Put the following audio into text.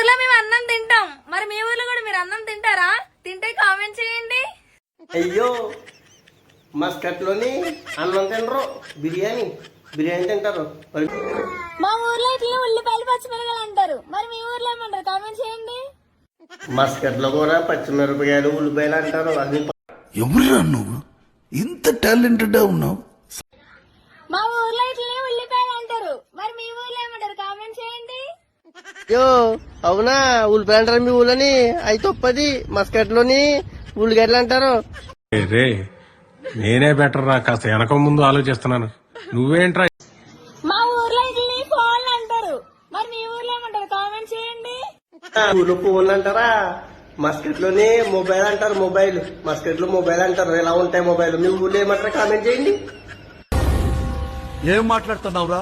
ఊర్లో మేము అన్నం తింటాం, మరి మీ ఊర్లో కూడా మీరు అన్నం తింటారా? తింటే కామెంట్ చేయండి. అయ్యో మస్కట్ లోని అన్నం తినరు, బిర్యానీ తింటారు. మా ఊర్లో ఇట్లా ఉల్లిపాయలు పచ్చిమిరపకాయలు అంటారు, మరి మీ ఊర్లో ఏమంటారు? కామెంట్ చేయండి. మస్కట్ లో కూడా పచ్చిమిరపకాయలు ఉల్లిపాయలు అంటారు. అది ఎవరురా నువ్వు ఇంత టాలెంటెడ్ ఉన్నావు? మా ఊర్లో ఇట్లా ఉల్లిపాయలు అంటారు, మరి మీ ఊర్లో ఏమంటారు? కామెంట్ చేయండి. అయ్యో అవునా, ఉల్లిపాయలు అంటారు మీ ఊళ్ళని? అయితే తప్పది, మస్కట్ లోని ఉల్లిగడ్డలు అంటారు. రే నేనే బెటర్ రా, కాస్త వెనక ముందు ఆలోచిస్తున్నాను. నువ్వేంట్రా? మా ఊర్లో ఇట్లా ఫోన్లు అంటారు, మరి మీ ఊర్లో ఏమంటారు? కామెంట్ చేయండి. ఊళ్ళో ఫోన్లు అంటారా? మస్కట్ లోని మొబైల్ అంటారు. మస్కట్ లో మొబైల్ అంటారు. ఎలా ఉంటాయి మొబైల్? మీ ఊళ్ళో ఏమంటారు? కామెంట్ చేయండి. ఏం మాట్లాడుతున్నావురా?